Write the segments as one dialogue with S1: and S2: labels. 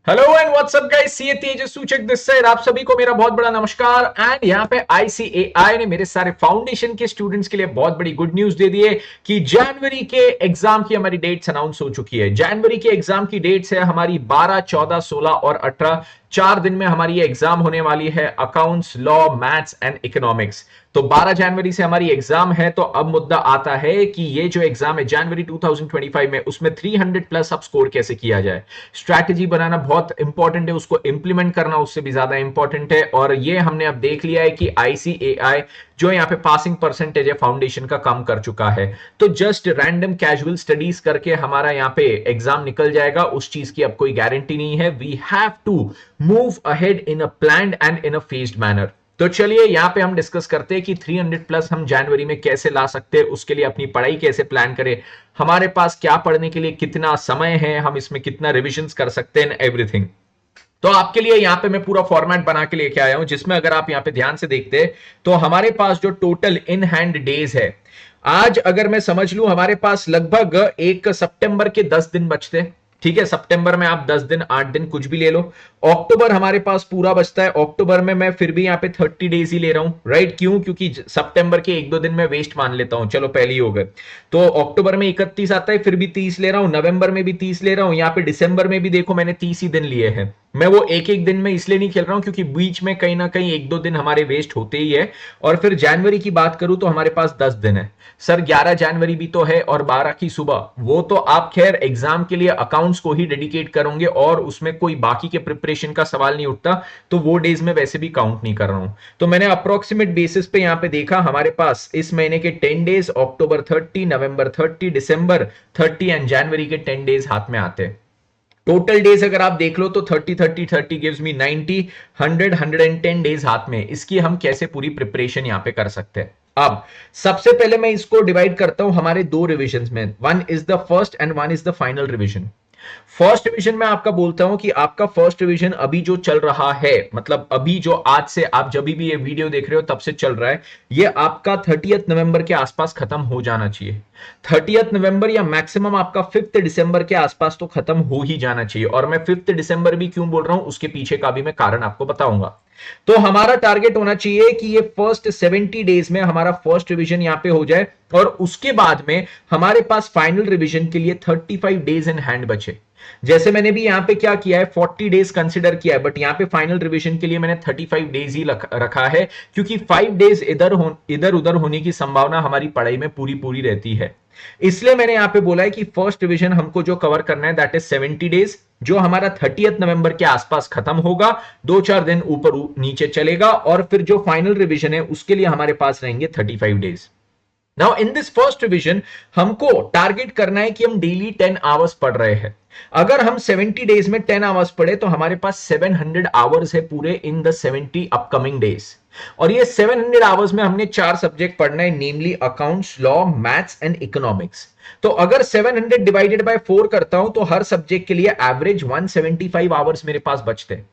S1: Hello and what's up guys, CA Tejas Suchak this side. आप सभी को मेरा बहुत बड़ा नमस्कार। एंड यहाँ पे आईसीएआई ने मेरे सारे फाउंडेशन के स्टूडेंट्स के लिए बहुत बड़ी गुड न्यूज दे दी है कि जनवरी के एग्जाम की हमारी डेट्स अनाउंस हो चुकी है। जनवरी के एग्जाम की डेट्स है हमारी 12, 14, 16 और 18। 4 दिन में हमारी ये एग्जाम होने वाली है, accounts, law, maths and economics. तो 12 जनवरी से हमारी एग्जाम है। तो अब मुद्दा आता है कि ये जो एग्जाम है जनवरी 2025 में, उसमें 300 प्लस अब स्कोर कैसे किया जाए। स्ट्रैटेजी बनाना बहुत इंपॉर्टेंट है, उसको इंप्लीमेंट करना उससे भी ज्यादा इंपॉर्टेंट है। और ये हमने अब देख लिया है कि आईसीएआई जो यहाँ पे पासिंग परसेंटेज है फाउंडेशन का कम कर चुका है। तो जस्ट रैंडम कैजुअल स्टडीज करके हमारा यहाँ पे एग्जाम निकल जाएगा, उस चीज की अब कोई गारंटी नहीं है। We have to move ahead in a planned and in a phased manner. तो चलिए यहाँ पे हम डिस्कस करते हैं कि 300 प्लस हम जनवरी में कैसे ला सकते हैं, उसके लिए अपनी पढ़ाई कैसे प्लान करें, हमारे पास क्या पढ़ने के लिए कितना समय है, हम इसमें कितना रिविजन्स कर सकते हैं, एवरीथिंग। तो आपके लिए यहाँ पे मैं पूरा फॉर्मेट बना के लेके आया हूं, जिसमें अगर आप यहाँ पे ध्यान से देखते हैं तो हमारे पास जो टोटल इन हैंड डेज है, आज अगर मैं समझ लूं हमारे पास लगभग 1 सितंबर के 10 दिन बचते हैं। ठीक है, सितंबर में आप 10 दिन, 8 दिन कुछ भी ले लो। अक्टूबर हमारे पास पूरा बचता है। अक्टूबर में मैं फिर भी यहाँ पे 30 डेज ही ले रहा हूं, राइट? क्यों? क्योंकि सितंबर के 1-2 दिन में वेस्ट मान लेता हूं, चलो पहले ही हो गए। तो अक्टूबर में 31 आता है, फिर भी 30 ले रहा हूं। नवंबर में भी 30 ले रहा हूं। यहाँ पे दिसंबर में भी देखो मैंने 30 ही दिन लिए हैं। मैं वो एक एक दिन में इसलिए नहीं खेल रहा हूं क्योंकि बीच में कहीं ना कहीं 1-2 दिन हमारे वेस्ट होते ही है। और फिर जनवरी की बात करूं तो हमारे पास 10 दिन है। सर 11 जनवरी भी तो है और 12 की सुबह, वो तो आप खैर एग्जाम के लिए अकाउंट्स को ही डेडिकेट करोगे और उसमें कोई बाकी के प्रिपरेशन का सवाल नहीं उठता, तो वो डेज में वैसे भी काउंट नहीं कर रहा हूं। तो मैंने अप्रोक्सीमेट बेसिस पे यहां पे देखा, हमारे पास इस महीने के 10 days, October 30, November 30, December 30 and जनवरी के 10 डेज हाथ में आते हैं। टोटल डेज अगर आप देख लो तो 30 गिव्स मी 90, 100, 110 डेज हाथ में। इसकी हम कैसे पूरी प्रिपरेशन यहां पे कर सकते हैं। अब सबसे पहले मैं इसको डिवाइड करता हूं हमारे दो रिविजन में, one is the first and one is the final revision. First revision में आपका बोलता हूं कि आपका फर्स्ट रिवीजन अभी जो चल रहा है, मतलब अभी जो आज से आप जब भी ये वीडियो देख रहे हो तब से चल रहा है, ये आपका 30 नवंबर के आसपास खत्म हो जाना चाहिए। 30 नवंबर या मैक्सिमम आपका 5 दिसंबर के आसपास तो खत्म हो ही जाना चाहिए। और मैं 5 दिसंबर भी क्यों बोल रहा हूं, उसके पीछे का भी मैं कारण आपको बताऊंगा। तो हमारा टारगेट होना चाहिए कि ये फर्स्ट 70 डेज में हमारा फर्स्ट रिवीजन यहां पे हो जाए और उसके बाद में हमारे पास फाइनल रिवीजन के लिए 35 डेज इन हैंड बचे। जैसे मैंने भी यहां पे क्या किया है, 40 डेज कंसिडर किया है, बट यहां पे फाइनल रिवीजन के लिए मैंने 35 डेज ही रखा है, क्योंकि 5 डेज इधर उधर होने की संभावना हमारी पढ़ाई में पूरी पूरी रहती है। इसलिए मैंने यहां पे बोला है कि फर्स्ट रिवीजन हमको जो कवर करना है दैट इज 70 डेज, जो हमारा 30 नवंबर के आसपास खत्म होगा। 2-4 दिन ऊपर नीचे चलेगा और फिर जो फाइनल रिवीजन है उसके लिए हमारे पास रहेंगे 35 days. Now in this first revision हमको टारगेट करना है कि हम डेली 10 आवर्स पढ़ रहे हैं। अगर हम 70 डेज में 10 आवर्स पढ़े तो हमारे पास 700 आवर्स है पूरे इन द 70 अपकमिंग डेज। और ये 700 आवर्स में हमने 4 सब्जेक्ट पढ़ना है, namely accounts, law, maths and economics. तो अगर 700 डिवाइडेड बाय 4 करता हूं तो हर सब्जेक्ट के लिए एवरेज 175 आवर्स मेरे पास बचते हैं।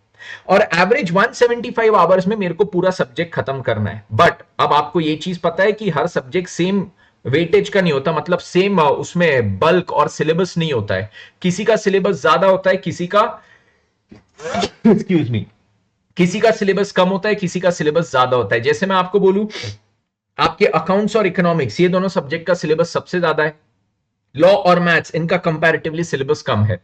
S1: और एवरेज 175 आवर्स में मेरे को पूरा सब्जेक्ट खत्म करना है। बट अब आपको ये चीज पता है कि हर सब्जेक्ट सेम वेटेज का नहीं होता, मतलब सेम उसमें बल्क और सिलेबस नहीं होता है। किसी का सिलेबस ज्यादा होता है, किसी का एक्सक्यूज मी, किसी का सिलेबस कम होता है, किसी का सिलेबस ज्यादा होता है। जैसे मैं आपको बोलूं, आपके अकाउंट्स और इकोनॉमिक्स ये दोनों सब्जेक्ट का सिलेबस सबसे ज्यादा है। लॉ और मैथ्स इनका कंपैरेटिवली सिलेबस कम है।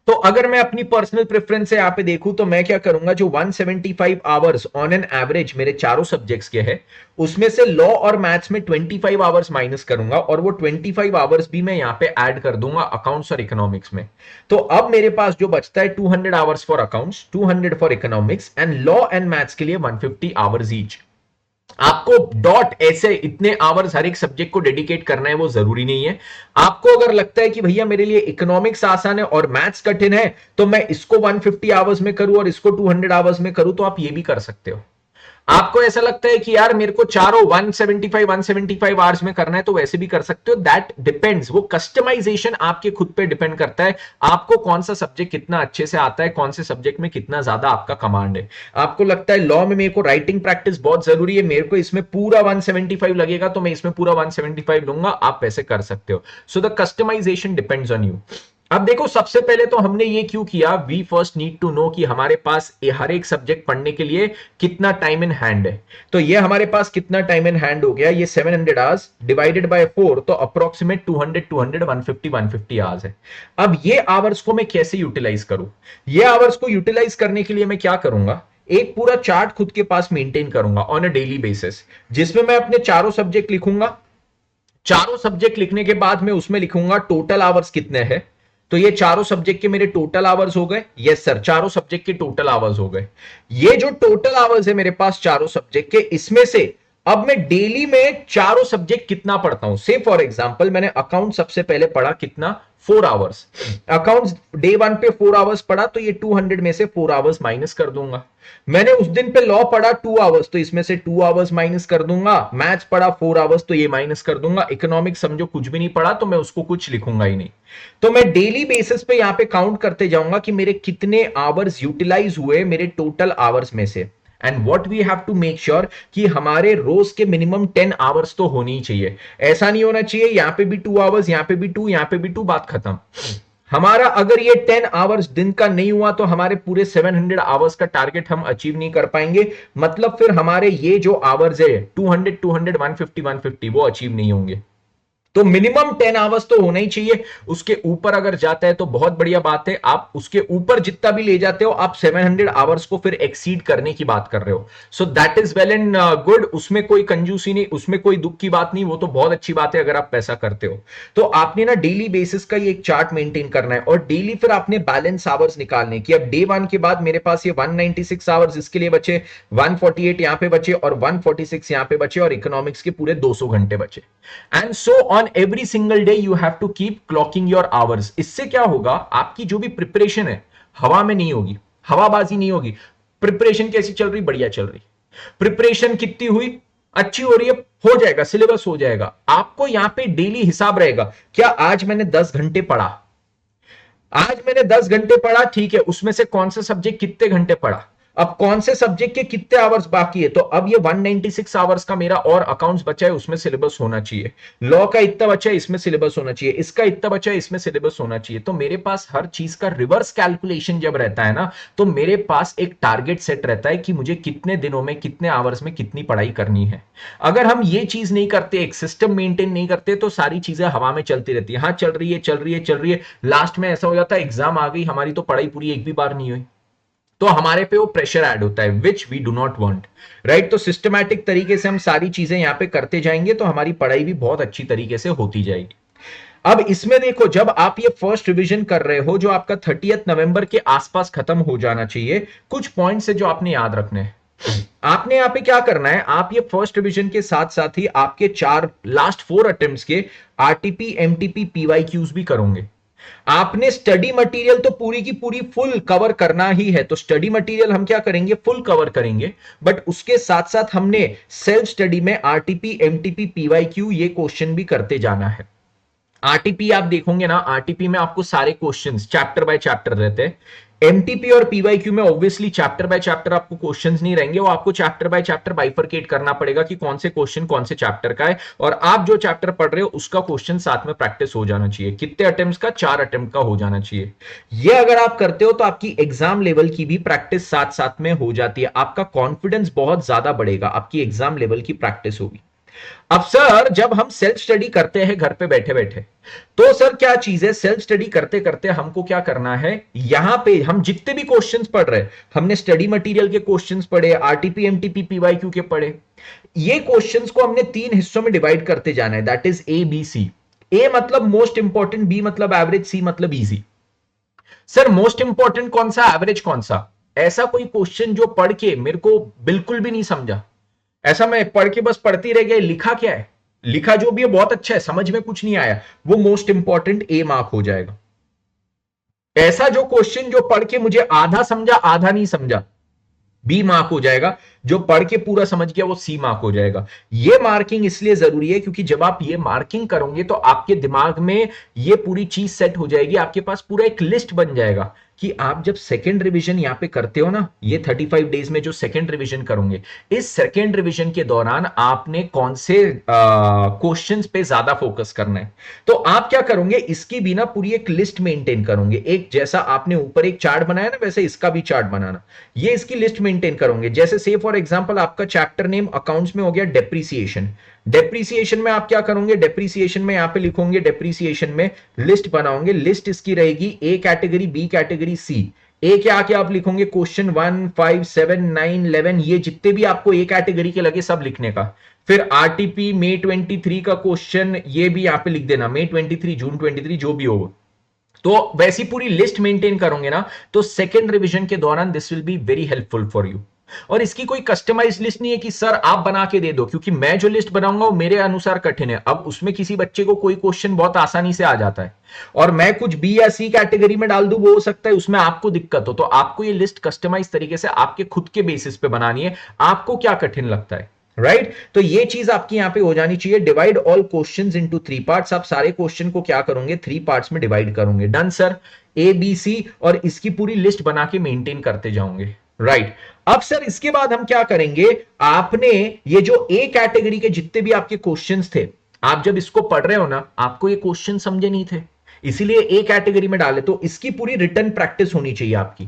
S1: तो अगर मैं अपनी पर्सनल प्रेफरेंस से यहां पे देखूं तो मैं क्या करूंगा, जो 175 आवर्स ऑन एन एवरेज मेरे चारों सब्जेक्ट्स के हैं, उसमें से लॉ और मैथ्स में 25 आवर्स माइनस करूंगा और वो 25 आवर्स भी मैं यहां पे ऐड कर दूंगा अकाउंट्स और इकोनॉमिक्स में। तो अब मेरे पास जो बचता है 200 hours for accounts, 200 for economics and law and maths के लिए 150 आवर्स ईच। आपको डॉट ऐसे इतने आवर्स हर एक सब्जेक्ट को डेडिकेट करना है वो जरूरी नहीं है। आपको अगर लगता है कि भैया मेरे लिए इकोनॉमिक्स आसान है और मैथ्स कठिन है तो मैं इसको 150 आवर्स में करूं और इसको 200 आवर्स में करूं, तो आप ये भी कर सकते हो। आपको ऐसा लगता है कि यार मेरे को चारों 175 आवर्स में करना है तो वैसे भी कर सकते हो। दैट डिपेंड्स, वो कस्टमाइजेशन आपके खुद पे डिपेंड करता है, आपको कौन सा सब्जेक्ट कितना अच्छे से आता है, कौन से सब्जेक्ट में कितना ज्यादा आपका कमांड है। आपको लगता है लॉ में मेरे को राइटिंग प्रैक्टिस बहुत जरूरी है, मेरे को इसमें पूरा 175 लगेगा तो मैं इसमें पूरा 175 लूंगा, आप वैसे कर सकते हो। So the customization depends on you. अब देखो, सबसे पहले तो हमने ये क्यों किया, we first need to know कि हमारे पास हर एक सब्जेक्ट पढ़ने के लिए कितना टाइम इन हैंड है। तो ये हमारे पास कितना टाइम इन हैंड हो गया, ये 700 आवर्स डिवाइडेड बाय 4, तो अप्रोक्सीमेट 200 150 150 आवर्स है। अब ये आवर्स को मैं कैसे यूटिलाइज करूं, ये आवर्स को यूटिलाइज करने के लिए मैं क्या करूंगा, एक पूरा चार्ट खुद के पास मेंटेन करूंगा ऑन अ डेली बेसिस, जिसमें मैं अपने चारों सब्जेक्ट लिखूंगा। चारों सब्जेक्ट लिखने के बाद मैं उसमें लिखूंगा टोटल आवर्स कितने हैं। तो ये चारों सब्जेक्ट के मेरे टोटल आवर्स हो गए, यस सर, चारों सब्जेक्ट के टोटल आवर्स हो गए। ये जो टोटल आवर्स है मेरे पास चारों सब्जेक्ट के, इसमें से अब मैं डेली में चारों सब्जेक्ट कितना पढ़ता हूं। से फॉर एग्जांपल मैंने अकाउंट सबसे पहले पढ़ा कितना, 4 आवर्स। अकाउंट्स डे 1 पे 4 आवर्स पढ़ा, तो ये 200 में से 4 आवर्स माइनस कर दूंगा। मैंने उस दिन पे लॉ पढ़ा 2 आवर्स, तो इसमें से 2 आवर्स माइनस कर दूंगा। मैथ्स पढ़ा 4 आवर्स, तो ये माइनस कर दूंगा। इकोनॉमिक्स समझो कुछ भी नहीं पढ़ा, तो मैं उसको कुछ लिखूंगा ही नहीं। तो मैं डेली बेसिस पे यहां पे काउंट करते जाऊंगा कि मेरे कितने आवर्स यूटिलाइज हुए मेरे टोटल आवर्स में से। And what we have to make sure कि हमारे रोज के मिनिमम 10 आवर्स तो होनी ही चाहिए। ऐसा नहीं होना चाहिए यहां पे भी 2 आवर्स, यहां पे भी 2, यहां पे भी 2, बात खत्म। हमारा अगर ये 10 आवर्स दिन का नहीं हुआ, तो हमारे पूरे 700 आवर्स का टारगेट हम अचीव नहीं कर पाएंगे। मतलब फिर हमारे ये जो आवर्स है 200 200 150 150 वो अचीव नहीं होंगे। तो मिनिमम 10 आवर्स तो होना ही चाहिए। उसके ऊपर अगर जाता है तो बहुत बढ़िया बात है, आप उसके ऊपर जितना भी ले जाते हो, आप 700 आवर्स को फिर एक्सीड करने की बात कर रहे हो। So that is well and good, उसमें कोई कंजूसी नहीं, उसमें कोई दुख की बात नहीं, वो तो बहुत अच्छी बात है अगर आप पैसा करते हो। तो आपने ना डेली बेसिस का ये एक चार्ट मेंटेन करना है, और डेली फिर आपने बैलेंस आवर्स निकालने की। अब डे 1 के बाद मेरे पास ये 196 आवर्स इसके लिए बचे, 148 यहां पे बचे, और 146 यहां पे बचे, और इकोनॉमिक्स के पूरे 200 घंटे बचे। And so on every single day you have to keep clocking your hours. इससे क्या होगा, आपकी जो भी प्रिपरेशन है हवा में नहीं होगी, हवाबाजी नहीं होगी। प्रिपरेशन कैसी चल रही, बढ़िया चल रही। प्रिपरेशन कितनी हुई, अच्छी हो रही है, हो जाएगा, सिलेबस हो जाएगा। आपको यहां पे डेली हिसाब रहेगा, क्या आज मैंने 10 घंटे पढ़ा, आज मैंने 10 घंटे पढ़ा, ठीक है, उसमें से कौन सा सब्जेक्ट कितने घंटे पढ़ा, अब कौन से सब्जेक्ट के कितने आवर्स बाकी है। तो अब ये 196 आवर्स का मेरा और अकाउंट्स बचा है, उसमें सिलेबस होना चाहिए। लॉ का इतना बचा है, इसमें सिलेबस होना चाहिए। इसका इतना बचा है, इसमें सिलेबस होना चाहिए। तो मेरे पास हर चीज का रिवर्स कैलकुलेशन जब रहता है ना, तो मेरे पास एक टारगेट सेट रहता है कि मुझे कितने दिनों में, कितने आवर्स में कितनी पढ़ाई करनी है। अगर हम ये चीज नहीं करते, एक सिस्टम मेंटेन नहीं करते, तो सारी चीजें हवा में चलती रहती है। हाँ, चल रही है, चल रही है, चल रही है, लास्ट में ऐसा हो जाता है एग्जाम आ गई, हमारी तो पढ़ाई पूरी एक भी बार नहीं हुई, तो हमारे पे वो प्रेशर ऐड होता है, which we do not want, right. तो सिस्टमैटिक तरीके से हम सारी चीजें यहां पे करते जाएंगे, तो हमारी पढ़ाई भी बहुत अच्छी तरीके से होती जाएगी। अब इसमें देखो, जब आप ये फर्स्ट रिवीजन कर रहे हो, जो आपका 30 नवंबर के आसपास खत्म हो जाना चाहिए, कुछ पॉइंट्स है जो आपने याद रखने हैं। आपने यहां पे क्या करना है, आप ये फर्स्ट रिवीजन के साथ साथ ही आपके लास्ट 4 अटेम्प्ट्स के आरटीपी एमटीपी पीवाईक्यूज भी करोगे। आपने स्टडी मटेरियल तो पूरी की पूरी फुल कवर करना ही है, तो स्टडी मटेरियल हम क्या करेंगे, फुल कवर करेंगे। बट उसके साथ साथ हमने सेल्फ स्टडी में आरटीपी एमटीपी पीवाईक्यू ये क्वेश्चन भी करते जाना है। आरटीपी आप देखोगे ना, आरटीपी में आपको सारे क्वेश्चंस चैप्टर बाय चैप्टर रहते हैं। एमटीपी और पीवाईक्यू में ऑब्वियसली चैप्टर बाय चैप्टर आपको क्वेश्चंस नहीं रहेंगे, वो आपको चैप्टर बाय चैप्टर बाइफरकेट करना पड़ेगा कि कौन से क्वेश्चन कौन से चैप्टर का है, और आप जो चैप्टर पढ़ रहे हो उसका क्वेश्चन साथ में प्रैक्टिस हो जाना चाहिए। कितने अटेम्प्ट्स का, 4 अटेम्प्ट का हो जाना चाहिए। ये अगर आप करते हो तो आपकी एग्जाम लेवल की भी प्रैक्टिस साथ साथ में हो जाती है, आपका कॉन्फिडेंस बहुत ज्यादा बढ़ेगा, आपकी एग्जाम लेवल की प्रैक्टिस होगी। अब सर, जब हम सेल्फ स्टडी करते हैं घर पे बैठे बैठे, तो सर क्या चीज है, सेल्फ स्टडी करते करते हमको क्या करना है, यहां पे हम जितने भी क्वेश्चंस पढ़ रहे हैं, हमने स्टडी मटेरियल के क्वेश्चंस पढ़े, आरटीपी एमटीपी पीवाईक्यू के पढ़े, ये क्वेश्चंस को हमने 3 हिस्सों में डिवाइड करते जाना है, that is A B C. A मतलब मोस्ट इंपॉर्टेंट, बी मतलब एवरेज, सी मतलब इजी। सर मोस्ट इंपॉर्टेंट कौन सा, एवरेज कौन सा? ऐसा कोई क्वेश्चन जो पढ़ के मेरे को बिल्कुल भी नहीं समझा, ऐसा मैं पढ़ के बस पढ़ती रह गया, लिखा क्या है, लिखा जो भी है बहुत अच्छा है, समझ में कुछ नहीं आया, वो मोस्ट इंपॉर्टेंट ए मार्क हो जाएगा। ऐसा जो क्वेश्चन जो पढ़ के मुझे आधा समझा आधा नहीं समझा, बी मार्क हो जाएगा। जो पढ़ के पूरा समझ गया वो सी मार्क हो जाएगा। ये मार्किंग इसलिए जरूरी है क्योंकि जब आप ये मार्किंग करोगे तो आपके दिमाग में ये पूरी चीज सेट हो जाएगी, आपके पास पूरा एक लिस्ट बन जाएगा कि आप जब सेकेंड रिवीजन यहां पे करते हो ना, ये 35 डेज में जो सेकेंड रिवीजन करोगे, इस सेकेंड रिवीजन के दौरान आपने कौन से क्वेश्चंस पे ज्यादा फोकस करना है। तो आप क्या करोगे, इसकी भी ना पूरी एक लिस्ट मेंटेन करोगे, एक जैसा आपने ऊपर एक चार्ट बनाया ना वैसे इसका भी चार्ट बनाना, ये इसकी लिस्ट मेंटेन करोगे। जैसे से फॉर एग्जांपल आपका चैप्टर नेम अकाउंट्स में हो गया डेप्रीसिएशन, डेप्रीसिएशन में आप क्या करोगे, डेप्रीसिएशन में यहां पे लिखोगे, डेप्रीसिएशन में लिस्ट बनाओगे, लिस्ट इसकी रहेगी ए कैटेगरी, बी कैटेगरी, सी। ए के आके आप लिखोगे क्वेश्चन 1, 5, 7, 9, 11, ये जितने भी आपको ए कैटेगरी के लगे सब लिखने का। फिर आरटीपी मई 23 का क्वेश्चन ये भी यहां पे लिख देना, मई 23, जून 23, जो भी होगा। तो वैसी पूरी लिस्ट मेंटेन करोगे ना तो सेकेंड रिवीजन के दौरान this will be very helpful for you. और इसकी कोई कस्टमाइज लिस्ट नहीं है कि सर आप बना के दे दो, क्योंकि मैं जो लिस्ट बनाऊंगा वो मेरे अनुसार कठिन है। अब उसमें किसी बच्चे को कोई क्वेश्चन बहुत आसानी से आ जाता है और मैं कुछ बी या सी कैटेगरी में डाल दूं, वो हो सकता है उसमें आपको दिक्कत हो। तो आपको ये लिस्ट कस्टमाइज तरीके से आपके खुद के बेसिस पे बनानी है, आपको क्या कठिन लगता है, राइट तो ये चीज आपकी यहां पे हो जानी चाहिए। Divide all questions into 3 parts, आप सारे क्वेश्चन को क्या करोगे 3 पार्ट्स में डिवाइड करोगे। Done sir, A B C, और इसकी पूरी लिस्ट बना के मेंटेन करते जाओगे, राइट। अब सर इसके बाद हम क्या करेंगे, आपने ये जो ए कैटेगरी के जितने भी आपके क्वेश्चंस थे, आप जब इसको पढ़ रहे हो ना आपको ये क्वेश्चन समझे नहीं थे, इसीलिए ए कैटेगरी में डाले, तो इसकी पूरी रिटर्न प्रैक्टिस होनी चाहिए आपकी।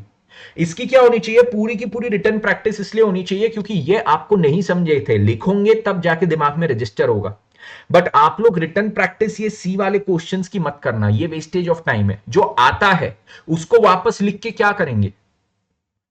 S1: इसकी क्या होनी चाहिए, पूरी की पूरी रिटर्न प्रैक्टिस इसलिए होनी चाहिए क्योंकि ये आपको नहीं समझे थे, लिखोगे तब जाके दिमाग में रजिस्टर होगा। बट आप लोग रिटर्न प्रैक्टिस ये सी वाले क्वेश्चंस की मत करना, ये वेस्टेज ऑफ टाइम है। जो आता है उसको वापस लिख के क्या करेंगे,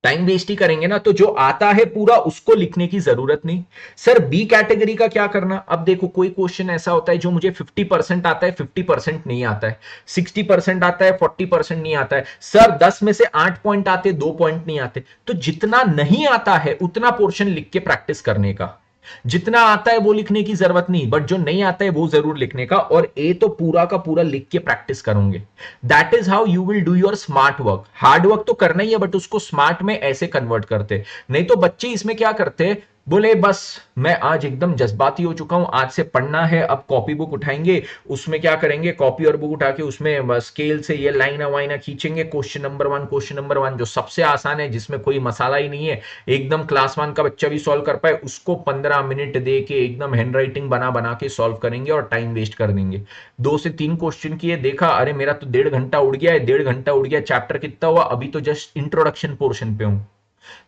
S1: टाइम वेस्ट ही करेंगे ना। तो जो आता है पूरा उसको लिखने की जरूरत नहीं। सर बी कैटेगरी का क्या करना, अब देखो कोई क्वेश्चन ऐसा होता है जो मुझे 50% आता है, 50% नहीं आता है, 60% आता है, 40% नहीं आता है। सर 10 में से 8 पॉइंट आते, 2 पॉइंट नहीं आते। तो जितना नहीं आता है उतना पोर्शन लिख के प्रैक्टिस करने का, जितना आता है वो लिखने की जरूरत नहीं, बट जो नहीं आता है वो जरूर लिखने का। और ए तो पूरा का पूरा लिख के प्रैक्टिस करोगे। That is how you will do your smart work. Hard work तो करना ही है बट उसको स्मार्ट में ऐसे कन्वर्ट करते। नहीं तो बच्चे इसमें क्या करते, बोले बस मैं आज एकदम जज्बाती हो चुका हूं, आज से पढ़ना है, अब कॉपी बुक उठाएंगे, उसमें क्या करेंगे, कॉपी और बुक उठा के उसमें स्केल से ये लाइना वाइना खींचेंगे, क्वेश्चन नंबर 1, क्वेश्चन नंबर 1 जो सबसे आसान है, जिसमें कोई मसाला ही नहीं है, एकदम क्लास 1 का बच्चा भी सॉल्व कर पाए, उसको 15 मिनट दे के एकदम हैंड राइटिंग बना बना के सॉल्व करेंगे और टाइम वेस्ट कर देंगे। 2 से 3 क्वेश्चन किए, देखा अरे मेरा तो 1.5 घंटा उड़ गया है, 1.5 घंटा उड़ गया, चैप्टर कितना हुआ, अभी तो जस्ट इंट्रोडक्शन पोर्शन पे हूं।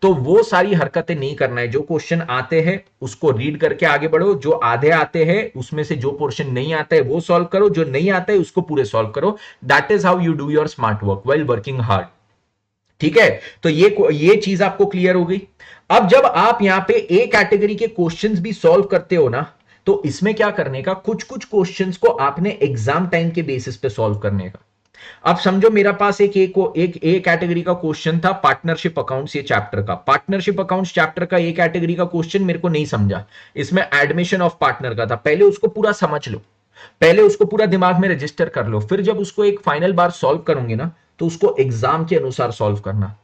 S1: तो वो सारी हरकतें नहीं करना है। जो क्वेश्चन आते हैं उसको रीड करके आगे बढ़ो, जो आधे आते हैं उसमें से जो पोर्शन नहीं आता है वो सॉल्व करो, जो नहीं आता है उसको पूरे सॉल्व करो। That is how you do your smart work while working hard. ठीक है, तो ये चीज आपको क्लियर हो गई। अब जब आप यहां पे ए कैटेगरी के क्वेश्चंस भी सॉल्व करते हो ना, तो इसमें क्या करने का, कुछ कुछ क्वेश्चंस को आपने एग्जाम टाइम के बेसिस पे सॉल्व करने का। अब समझो मेरा पास एक ए कैटेगरी का क्वेश्चन था, पार्टनरशिप अकाउंट्स, ये चैप्टर का पार्टनरशिप अकाउंट्स चैप्टर का ए कैटेगरी का क्वेश्चन मेरे को नहीं समझा, इसमें एडमिशन ऑफ पार्टनर का था। पहले उसको पूरा समझ लो, पहले उसको पूरा दिमाग में रजिस्टर कर लो, फिर जब उसको एक फाइनल बार सॉल्व करोगे ना तो उसको एग्जाम के अनुसार सॉल्व करना।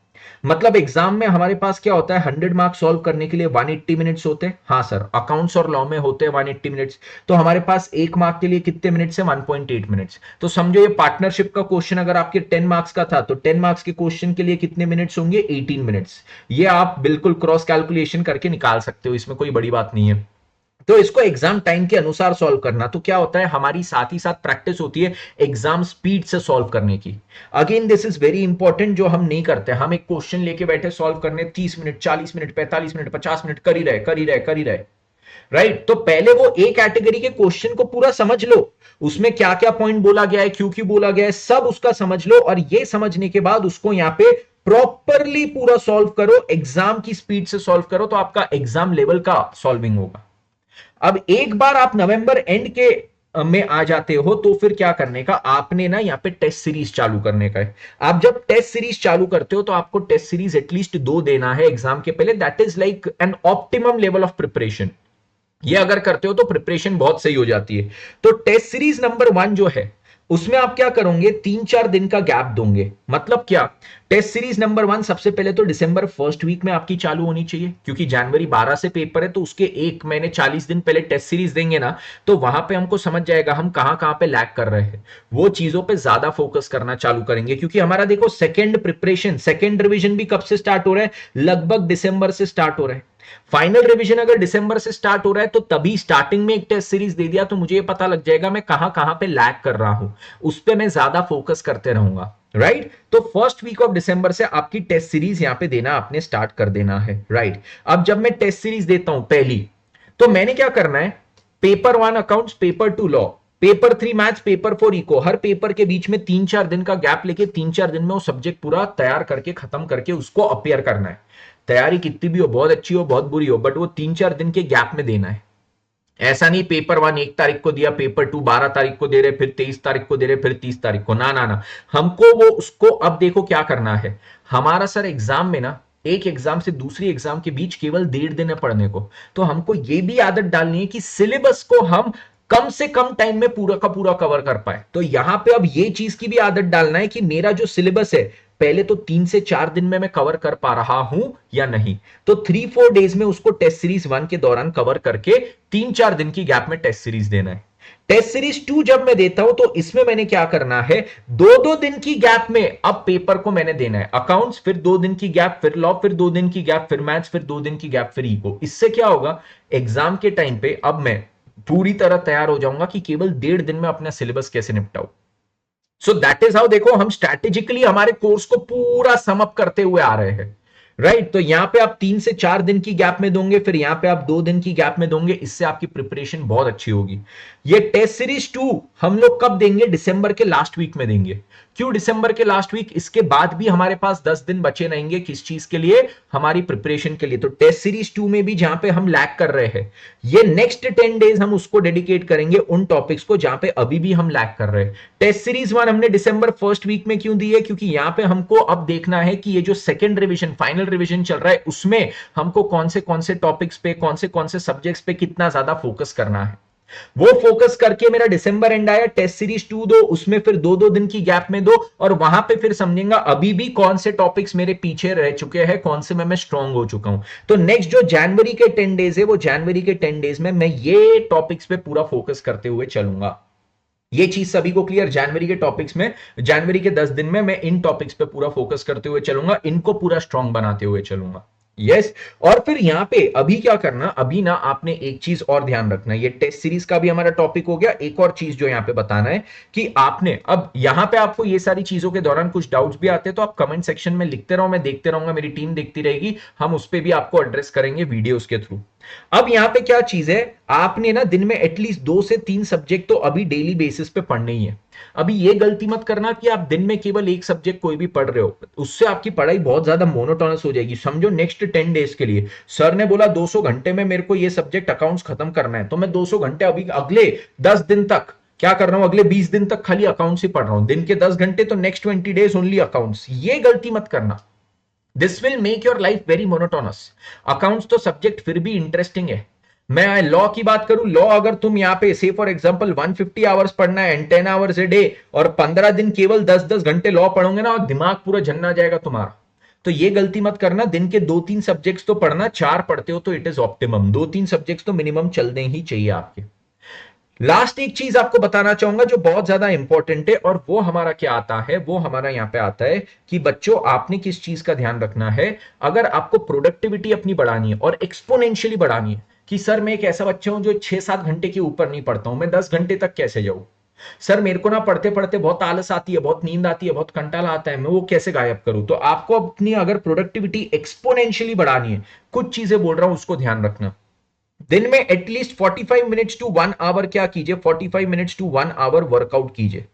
S1: मतलब एग्जाम में हमारे पास क्या होता है, 100 मार्क्स सॉल्व करने के लिए 180 मिनट्स होते हैं। हाँ सर, अकाउंट्स और लॉ में होते हैं 180 मिनट्स। तो हमारे पास 1 मार्क के लिए कितने मिनट्स है, 1.8 मिनट्स। तो समझो ये पार्टनरशिप का क्वेश्चन अगर आपके 10 मार्क्स का था तो 10 मार्क्स के क्वेश्चन के लिए कितने मिनट्स होंगे, 18 मिनट्स। ये आप बिल्कुल क्रॉस कैलकुलेशन करके निकाल सकते हो, इसमें कोई बड़ी बात नहीं है। तो इसको एग्जाम टाइम के अनुसार सॉल्व करना, तो क्या होता है हमारी साथ ही साथ प्रैक्टिस होती है एग्जाम स्पीड से सॉल्व करने की। Again this is very important, जो हम नहीं करते। हम एक क्वेश्चन लेके बैठे सॉल्व करने, 30 मिनट, 40 मिनट, 45 मिनट, 50 मिनट कर ही रहे, राइट। तो पहले वो ए कैटेगरी के क्वेश्चन को पूरा समझ लो, उसमें क्या क्या पॉइंट बोला गया है, क्यों क्यों बोला गया है, सब उसका समझ लो। और ये समझने के बाद उसको यहां पे प्रॉपरली पूरा सॉल्व करो, एग्जाम की स्पीड से सॉल्व करो, तो आपका एग्जाम लेवल का सॉल्विंग होगा। अब एक बार आप नवंबर एंड के में आ जाते हो तो फिर क्या करने का, आपने ना यहाँ पे टेस्ट सीरीज चालू करने का है। आप जब टेस्ट सीरीज चालू करते हो तो आपको टेस्ट सीरीज एटलीस्ट 2 देना है एग्जाम के पहले। That is like an optimum level of preparation. ये अगर करते हो तो प्रिपरेशन बहुत सही हो जाती है। तो टेस्ट सीरीज नंबर 1 जो है उसमें आप क्या करोगे, 3-4 दिन का गैप दोगे। मतलब क्या, टेस्ट सीरीज नंबर 1 सबसे पहले तो दिसंबर फर्स्ट वीक में आपकी चालू होनी चाहिए, क्योंकि जनवरी 12 से पेपर है, तो उसके 1 महीने 40 दिन पहले टेस्ट सीरीज देंगे ना, तो वहां पे हमको समझ जाएगा हम कहां कहां पे लैग कर रहे हैं। वो चीजों पे ज्यादा फोकस करना चालू करेंगे, क्योंकि हमारा देखो सेकेंड प्रिपरेशन, सेकेंड रिविजन भी कब से स्टार्ट हो रहा है, लगभग दिसंबर से स्टार्ट हो रहा है। फाइनल रिवीजन अगर दिसंबर से स्टार्ट हो रहा है, तो तभी स्टार्टिंग में एक टेस्ट सीरीज दे दिया तो मुझे ये पता लग जाएगा मैं कहां कहां पे लैग कर रहा हूं, उस पे मैं ज्यादा फोकस करते रहूंगा। राइट, तो फर्स्ट वीक ऑफ दिसंबर से आपकी टेस्ट सीरीज यहां पे देना आपने स्टार्ट कर देना है। राइट, अब जब मैं टेस्ट सीरीज देता हूं पहली, तो मैंने क्या करना है, paper 1 accounts, paper 2 law, paper 3 maths, paper 4 eco, हर पेपर के बीच में 3-4 दिन का गैप लेके 3-4 दिन में वो सब्जेक्ट पूरा तैयार करके खत्म करके उसको अपियर करना है। तैयारी कितनी भी हो, बहुत अच्छी हो बहुत बुरी हो, बट वो 3-4 दिन के गैप में देना है। ऐसा नहीं पेपर 1 1 तारीख को दिया, पेपर 2 12 तारीख को दे रहे, फिर 23 तारीख को दे रहे, फिर 30 तारीख को, ना ना ना। हमको वो उसको, अब देखो क्या करना है हमारा सर, एग्जाम में ना, एक एग्जाम से दूसरी एग्जाम के बीच केवल 1.5 दिन है पढ़ने को, तो हमको ये भी आदत डालनी है कि सिलेबस को हम कम से कम टाइम में पूरा का पूरा कवर कर पाए। तो यहां पे अब ये चीज की भी आदत डालना है कि मेरा जो सिलेबस है, पहले तो 3 से 4 दिन में मैं कवर कर पा रहा हूं या नहीं, तो 3-4 डेज में उसको टेस्ट सीरीज 1 के दौरान कवर करके 3-4 दिन की गैप में टेस्ट सीरीज देना है। टेस्ट सीरीज 2 जब मैं देता हूं, तो इसमें मैंने क्या करना है, 2-2 दिन की गैप में अब पेपर को मैंने देना है, अकाउंट्स फिर 2 दिन की गैप, फिर लॉ फिर 2 दिन की गैप, फिर मैथ्स फिर 2 दिन की गैप, फिर इको। इससे क्या होगा, एग्जाम के टाइम पे अब मैं पूरी तरह तैयार हो जाऊंगा कि केवल 1.5 दिन में अपना सिलेबस कैसे निपटाऊं। सो दैट इज हाउ, देखो हम स्ट्रैटेजिकली हमारे कोर्स को पूरा समअप करते हुए आ रहे हैं। राइट, तो यहां पे आप 3 से 4 दिन की गैप में दोगे, फिर यहां पे आप 2 दिन की गैप में दोगे, इससे आपकी प्रिपरेशन बहुत अच्छी होगी। ये टेस्ट सीरीज 2 हम लोग कब देंगे, दिसंबर के लास्ट वीक में देंगे। क्यों दिसंबर के लास्ट वीक, इसके बाद भी हमारे पास 10 दिन बचे रहेंगे, किस चीज के लिए, हमारी प्रिपरेशन के लिए। तो टेस्ट सीरीज 2 में भी जहां पे हम लैग कर रहे हैं, ये नेक्स्ट 10 डेज हम उसको डेडिकेट करेंगे उन टॉपिक्स को जहां पे अभी भी हम लैग कर रहे हैं। टेस्ट सीरीज 1 हमने दिसंबर फर्स्ट वीक में क्यों दी है, क्योंकि यहां पे हमको अब देखना है कि ये जो सेकंड रिवीजन, फाइनल रिवीजन चल रहा है, उसमें हमको कौन से टॉपिक्स पे, कौन से सब्जेक्ट्स पे कितना ज्यादा फोकस करना है। वो फोकस करके मेरा दिसंबर एंड आया, टेस्ट सीरीज 2 दो, उसमें फिर 2-2 दिन की गैप में दो, और वहां पे फिर समझेंगे अभी भी कौन से टॉपिक्स मेरे पीछे रह चुके हैं, कौन से में मैं स्ट्रांग हो चुका हूं। तो नेक्स्ट जो जनवरी के 10 डेज है, वो जनवरी के 10 डेज में मैं ये टॉपिक्स पे पूरा फोकस करते हुए चलूंगा। ये चीज सभी को क्लियर, जनवरी के टॉपिक्स में, जनवरी के 10 दिन में मैं इन टॉपिक्स पे पूरा फोकस करते हुए चलूंगा, इनको पूरा स्ट्रांग बनाते हुए चलूंगा। यस, और फिर यहां पे अभी क्या करना, अभी ना आपने एक चीज और ध्यान रखना, ये टेस्ट सीरीज का भी हमारा टॉपिक हो गया। एक और चीज जो यहां पे बताना है कि आपने, अब यहां पे आपको ये सारी चीजों के दौरान कुछ डाउट्स भी आते हैं, तो आप कमेंट सेक्शन में लिखते रहो, मैं देखते रहूंगा, मेरी टीम देखती रहेगी, हम उस पर भी आपको एड्रेस करेंगे वीडियोस के थ्रू। अब यहां पे क्या चीज है, आपने ना दिन में एटलीस्ट 2 से 3 सब्जेक्ट तो अभी डेली बेसिस पे पढ़ने ही है। अभी ये गलती मत करना कि आप दिन में केवल एक सब्जेक्ट कोई भी पढ़ रहे हो, उससे आपकी पढ़ाई बहुत ज्यादा मोनोटोनस हो जाएगी। समझो नेक्स्ट 10 डेज के लिए सर ने बोला 200 घंटे में मेरे को ये सब्जेक्ट अकाउंट्स खत्म करना है, तो मैं 200 घंटे अभी अगले 10 दिन तक क्या कर रहा हूं, अगले 20 दिन तक खाली अकाउंट्स ही पढ़ रहा हूं, दिन के 10 घंटे, तो नेक्स्ट 20 डेज ओनली अकाउंट्स। ये गलती मत करना, this will make your life very monotonous. Accounts तो सब्जेक्ट फिर भी इंटरेस्टिंग है। मैं लॉ की बात करूं, लॉ अगर तुम यहां पे से फॉर एग्जांपल 150 आवर्स पढ़ना है एंड 10 आवर्स ए डे, और 15 दिन केवल 10-10 घंटे लॉ पढ़ोगे ना, और दिमाग पूरा झन्ना जाएगा तुम्हारा। तो ये गलती मत करना, दिन के 2-3 सब्जेक्ट्स तो पढ़ना, 4 पढ़ते हो तो इट इज ऑप्टिमम, 2-3 सब्जेक्ट्स तो मिनिमम चलने ही चाहिए आपके। लास्ट एक चीज आपको बताना चाहूंगा जो बहुत ज्यादा इंपॉर्टेंट है, और वो हमारा क्या आता है, वो हमारा यहां पे आता है कि बच्चों आपने किस चीज का ध्यान रखना है। अगर आपको प्रोडक्टिविटी अपनी बढ़ानी है और एक्सपोनेंशियली बढ़ानी है, कि सर मैं एक ऐसा बच्चा हूं जो 6-7 घंटे के ऊपर नहीं पढ़ता हूं, मैं 10 घंटे तक कैसे जाऊं, सर मेरे को ना पढ़ते पढ़ते बहुत आलस आती है, बहुत नींद आती है, बहुत कंटाला आता है, मैं वो कैसे गायब करूं। तो आपको अपनी अगर प्रोडक्टिविटी एक्सपोनेंशियली बढ़ानी है, कुछ चीजें बोल रहा हूं उसको ध्यान रखना। दिन में एटलीस्ट 45 मिनट्स टू 1 आवर क्या कीजिए, 45 मिनट्स टू 1 आवर वर्कआउट कीजिए।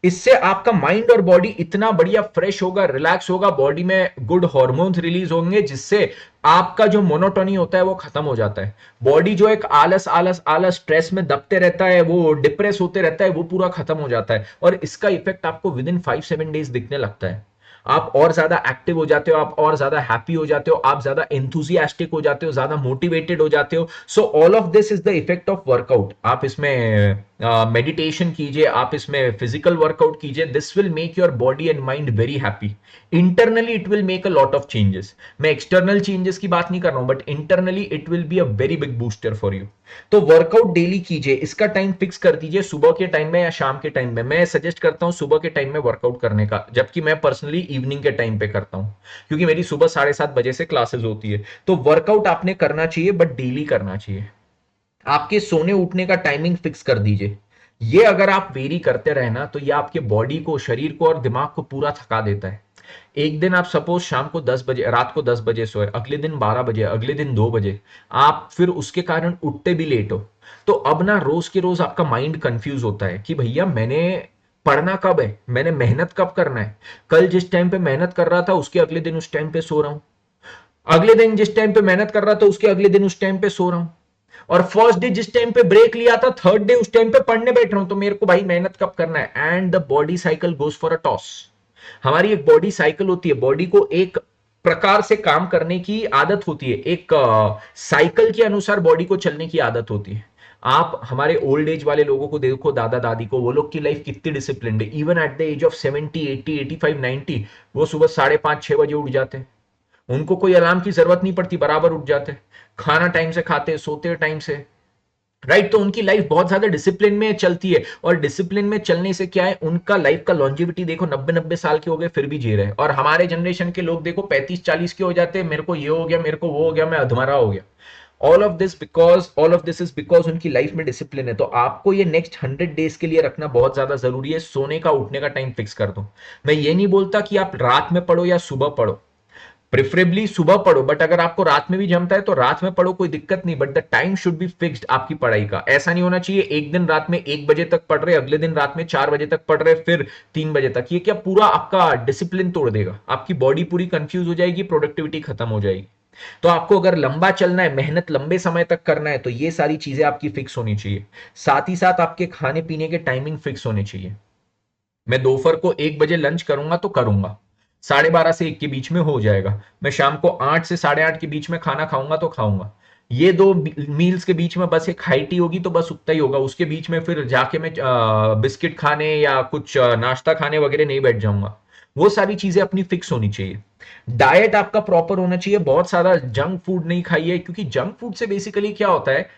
S1: इससे आपका माइंड और बॉडी इतना बढ़िया फ्रेश होगा, रिलैक्स होगा, बॉडी में गुड हार्मोन्स रिलीज होंगे, जिससे आपका जो मोनोटोनी होता है वो खत्म हो जाता है। बॉडी जो एक आलस आलस आलस स्ट्रेस में दबते रहता है, वो डिप्रेस होते रहता है, वो पूरा खत्म हो जाता है, और इसका इफेक्ट आपको विद इन 5-7 डेज दिखने लगता है। आप और ज्यादा एक्टिव हो जाते हो, आप और ज्यादा हैप्पी हो जाते हो, आप ज्यादा एंथुजियास्टिक हो जाते हो, ज्यादा मोटिवेटेड हो जाते हो। So all of this is the effect of workout. आप इसमें मेडिटेशन कीजिए, आप इसमें फिजिकल वर्कआउट कीजिए, this will make your body and mind very happy. Internally it will make a lot of changes. मैं एक्सटर्नल चेंजेस की बात नहीं कर रहा हूं, but internally it will be a very big booster for you. तो workout daily कीजिए, इसका टाइम फिक्स कर दीजिए, सुबह के टाइम में या शाम के टाइम में। मैं सजेस्ट करता हूं सुबह के टाइम में वर्कआउट करने का, जबकि मैं पर्सनली इवनिंग के टाइम पे करता हूं, क्योंकि मेरी सुबह 7:30 बजे से क्लासेस होती है। तो वर्कआउट आपने करना चाहिए, बट डेली करना चाहिए। आपके सोने उठने का टाइमिंग फिक्स कर दीजिए। ये अगर आप वेरी करते रहे ना, तो ये आपके बॉडी को, शरीर को और दिमाग को पूरा थका देता है। एक दिन आप सपोज शाम को 10 बजे, रात को 10 बजे सोए, अगले दिन 12 बजे, अगले दिन 2 बजे, आप फिर उसके कारण उठते भी लेट हो, तो अब ना रोज के रोज आपका माइंड कंफ्यूज होता है कि भैया मैंने पढ़ना कब है, मैंने मेहनत कब करना है। कल जिस टाइम पे मेहनत कर रहा था उसके अगले दिन उस टाइम पे सो रहा हूं, अगले दिन जिस टाइम पे मेहनत कर रहा था उसके अगले दिन उस टाइम पे सो रहा हूं, और फर्स्ट डे जिस टाइम पे ब्रेक लिया था थर्ड डे उस टाइम पे पढ़ने बैठ रहा हूं। तो मेरे को भाई मेहनत कब करना है, and the body cycle goes for a toss. हमारी एक बॉडी साइकिल होती है, बॉडी को एक प्रकार से काम करने की आदत होती है, एक साइकिल के अनुसार बॉडी को चलने की आदत होती है। आप हमारे ओल्ड एज वाले लोगों को देखो, दादा दादी को, वो लोग की लाइफ कितनी डिसिप्लिन्ड है। Even at the age of 70, 80, 85, 90 वो सुबह 5:30, 6 बजे उठ जाते हैं। उनको कोई अलार्म की जरूरत नहीं पड़ती, बराबर उठ जाते हैं, खाना टाइम से खाते हैं, सोते टाइम से। राइट, तो उनकी लाइफ बहुत ज्यादा डिसिप्लिन में चलती है, और डिसिप्लिन में चलने से क्या है, उनका लाइफ का लॉन्जिविटी देखो, 90-90 साल के हो गए फिर भी जी रहे हैं। और हमारे जनरेशन के लोग देखो 35-40 के हो जाते हैं, मेरे को ये हो गया, मेरे को वो हो गया, मैं अधमरा हो गया। All of this is because उनकी लाइफ में डिसिप्लिन है। तो आपको ये नेक्स्ट 100 डेज के लिए रखना बहुत ज्यादा जरूरी है। सोने का उठने का टाइम फिक्स कर दो। मैं ये नहीं बोलता कि आप रात में पढ़ो या सुबह पढ़ो, प्रेफरेबली सुबह पढ़ो, बट अगर आपको रात में भी जमता है तो रात में पढ़ो, कोई दिक्कत नहीं, but the time should be fixed आपकी पढ़ाई का। ऐसा नहीं होना चाहिए एक दिन रात में 1 बजे तक पढ़ रहे, अगले दिन रात में 4 बजे तक पढ़ रहे, फिर 3 बजे तक। ये क्या पूरा आपका डिसिप्लिन तोड़ देगा, आपकी बॉडी पूरी कंफ्यूज हो जाएगी, प्रोडक्टिविटी खत्म हो जाएगी। तो आपको अगर लंबा चलना है, मेहनत लंबे समय तक करना है, तो ये सारी चीजें आपकी फिक्स होनी चाहिए। साथ ही साथ आपके खाने पीने के टाइमिंग फिक्स होने चाहिए। मैं दोपहर को 1 बजे लंच करूंगा तो करूंगा, 12:30 से 1 के बीच में हो जाएगा। मैं शाम को 8 से 8:30 के बीच में खाना खाऊंगा तो खाऊंगा। ये दो मील्स के बीच में बस एक हाई टी होगी तो बस उतना ही होगा, उसके बीच में फिर जाके मैं बिस्किट खाने या कुछ नाश्ता खाने वगैरह नहीं बैठ जाऊंगा। वो सारी चीजें अपनी फिक्स होनी चाहिए। डाइट आपका प्रॉपर होना चाहिए, बहुत सारा जंक फूड नहीं खाइए, क्योंकि जंक फूड से बेसिकली क्या होता है,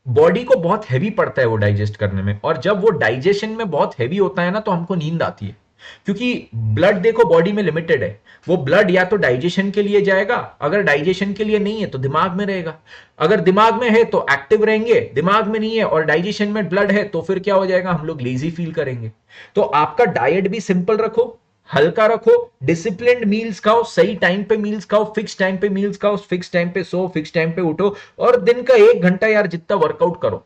S1: बॉडी को बहुत हैवी पड़ता है वो डाइजेस्ट करने में, और जब वो डाइजेशन में बहुत हैवी होता है ना, तो हमको नींद आती है। क्योंकि ब्लड देखो बॉडी में लिमिटेड है, वो ब्लड या तो डाइजेशन के लिए जाएगा, अगर डाइजेशन के लिए नहीं है तो दिमाग में रहेगा, अगर दिमाग में है तो एक्टिव रहेंगे, दिमाग में नहीं है और डाइजेशन में ब्लड है तो फिर क्या हो जाएगा, हम लोग लेजी फील करेंगे। तो आपका डाइट भी सिंपल रखो, हल्का रखो, डिसिप्लिन्ड मील्स खाओ, सही टाइम पे मील्स खाओ, फिक्स टाइम पे मील्स खाओ, फिक्स टाइम पे सो, फिक्स टाइम पे उठो, और दिन का 1 घंटा यार जितना वर्कआउट करो।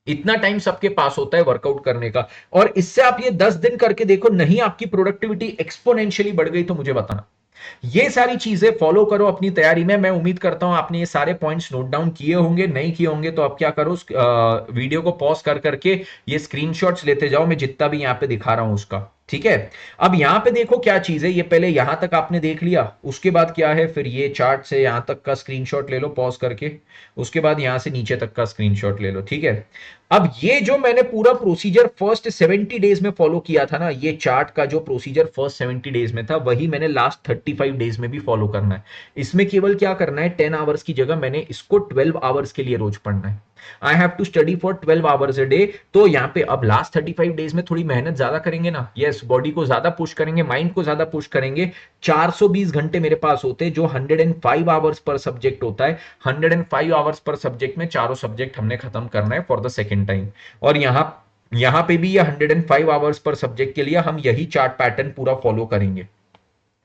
S1: इतना टाइम सबके पास होता है वर्कआउट करने का, और इससे आप ये 10 दिन करके देखो, नहीं आपकी प्रोडक्टिविटी एक्सपोनेंशियली बढ़ गई तो मुझे बताना। ये सारी चीजें फॉलो करो अपनी तैयारी में। मैं उम्मीद करता हूं आपने ये सारे पॉइंट्स नोट डाउन किए होंगे, नहीं किए होंगे तो आप क्या करो, वीडियो को पॉज कर करके ये स्क्रीनशॉट्स लेते जाओ, मैं जितना भी यहां पे दिखा रहा हूं उसका। ठीक है, अब यहां पे देखो क्या चीज है, ये पहले यहां तक आपने देख लिया, उसके बाद क्या है, फिर ये चार्ट से यहां तक का स्क्रीनशॉट ले लो पॉज करके, उसके बाद यहां से नीचे तक का स्क्रीनशॉट ले लो। ठीक है, अब ये जो मैंने पूरा प्रोसीजर फर्स्ट 70 डेज में फॉलो किया था ना, ये चार्ट का जो प्रोसीजर फर्स्ट 70 डेज में था, वही मैंने लास्ट 35 डेज में भी फॉलो करना है। इसमें केवल क्या करना है, 10 आवर्स की जगह मैंने इसको 12 आवर्स के लिए रोज पढ़ना है। I have to study for 12 hours a day. तो यहाँ पे अब लास्ट 35 डेज में थोड़ी मेहनत ज्यादा करेंगे ना, यस, बॉडी को ज्यादा पुश करेंगे, माइंड को ज्यादा पुश करेंगे। 420 घंटे मेरे पास होते हैं, जो 105 आवर्स पर सब्जेक्ट होता है। 105 आवर्स पर सब्जेक्ट में चारों सब्जेक्ट हमने खत्म करना है फॉर द सेकेंड टाइम। और यहां पे भी ये 105 आवर्स पर सब्जेक्ट के लिए हम यही चार्ट पैटर्न पूरा फॉलो करेंगे।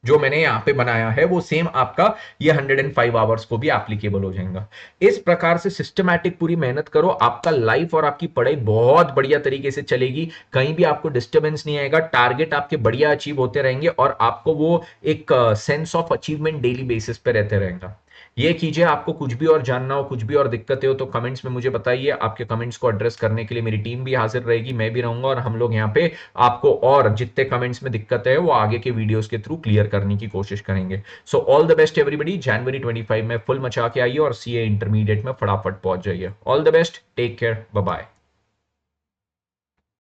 S1: जो मैंने यहां पे बनाया है वो सेम आपका ये 105 आवर्स को भी एप्लीकेबल हो जाएगा। इस प्रकार से सिस्टमैटिक पूरी मेहनत करो, आपका लाइफ और आपकी पढ़ाई बहुत बढ़िया तरीके से चलेगी, कहीं भी आपको डिस्टर्बेंस नहीं आएगा, टारगेट आपके बढ़िया अचीव होते रहेंगे, और आपको वो एक sense of achievement daily basis पे रहते रहेगा। ये कीजिए। आपको कुछ भी और जानना हो, कुछ भी और दिक्कतें हो तो कमेंट्स में मुझे बताइए। आपके कमेंट्स को एड्रेस करने के लिए मेरी टीम भी हाजिर रहेगी, मैं भी रहूंगा, और हम लोग यहाँ पे आपको और जितने कमेंट्स में दिक्कतें है वो आगे के वीडियोस के थ्रू क्लियर करने की कोशिश करेंगे। So all the best everybody. जनवरी 25 में फुल मचा के आइए और सीए इंटरमीडिएट में फटाफट पहुंच जाइए। All the best, take care, bye bye.